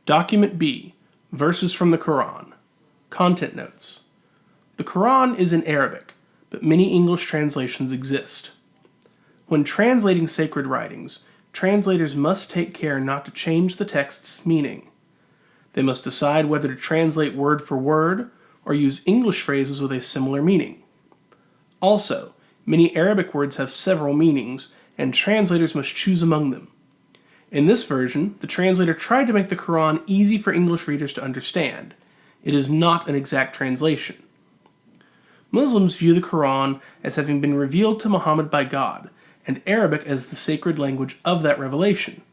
Document B, Verses from the Quran. Content notes. The Quran is in Arabic, but many English translations exist. When translating sacred writings, translators must take care not to change the text's meaning. They must decide whether to translate word for word or use English phrases with a similar meaning. Also, many Arabic words have several meanings, and translators must choose among them. In this version, the translator tried to make the Quran easy for English readers to understand. It is not an exact translation. Muslims view the Quran as having been revealed to Muhammad by God, and Arabic as the sacred language of that revelation.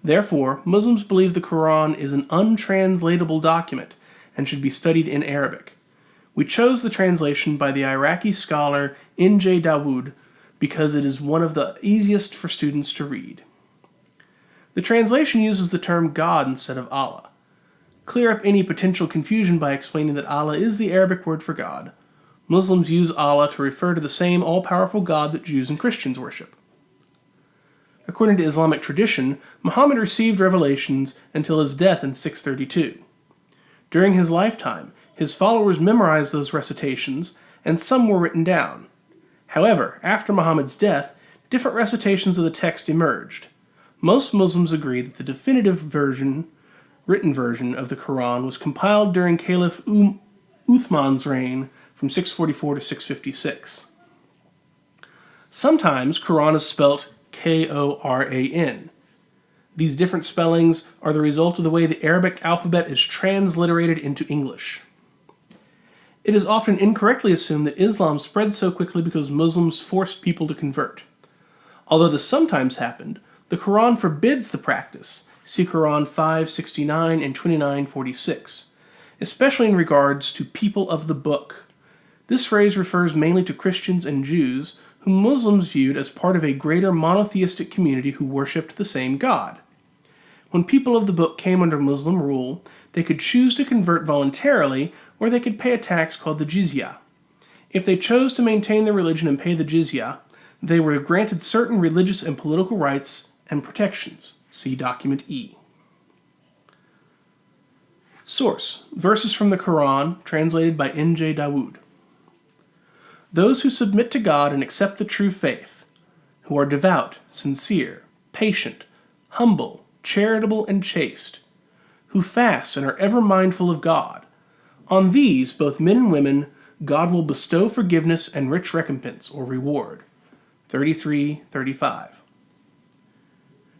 Therefore, Muslims believe the Quran is an untranslatable document and should be studied in Arabic. We chose the translation by the Iraqi scholar N.J. Dawood because it is one of the easiest for students to read. The translation uses the term God instead of Allah. Clear up any potential confusion by explaining that Allah is the Arabic word for God. Muslims use Allah to refer to the same all-powerful God that Jews and Christians worship. According to Islamic tradition, Muhammad received revelations until his death in 632. During his lifetime, his followers memorized those recitations, and some were written down. However, after Muhammad's death, different recitations of the text emerged. Most Muslims agree that the definitive written version of the Quran was compiled during Caliph Uthman's reign from 644 to 656. Sometimes Quran is spelt K-O-R-A-N. These different spellings are the result of the way the Arabic alphabet is transliterated into English. It is often incorrectly assumed that Islam spread so quickly because Muslims forced people to convert. Although this sometimes happened, the Quran forbids the practice. See Quran 5:69 and 29:46, especially in regards to people of the book. This phrase refers mainly to Christians and Jews, whom Muslims viewed as part of a greater monotheistic community who worshipped the same God. When people of the book came under Muslim rule, they could choose to convert voluntarily, or they could pay a tax called the jizya. If they chose to maintain their religion and pay the jizya, they were granted certain religious and political rights and protections. See Document E. Source: Verses from the Quran, translated by N.J. Dawood. Those who submit to God and accept the true faith, who are devout, sincere, patient, humble, charitable, and chaste, who fast and are ever mindful of God, on these, both men and women, God will bestow forgiveness and rich recompense or reward. 33:35.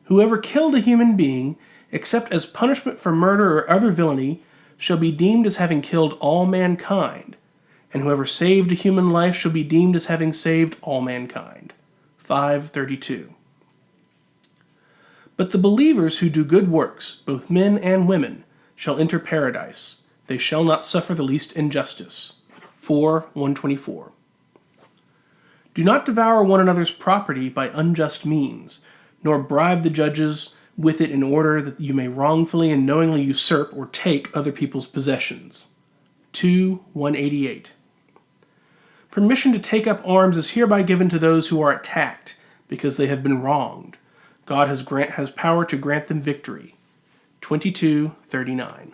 Whoever killed a human being, except as punishment for murder or other villainy, shall be deemed as having killed all mankind, and whoever saved a human life shall be deemed as having saved all mankind. 5:32. But the believers who do good works, both men and women, shall enter paradise. They shall not suffer the least injustice. 4:124. Do not devour one another's property by unjust means, nor bribe the judges with it in order that you may wrongfully and knowingly usurp or take other people's possessions. 2:188. Permission to take up arms is hereby given to those who are attacked, because they have been wronged. God has power to grant them victory. 22:39.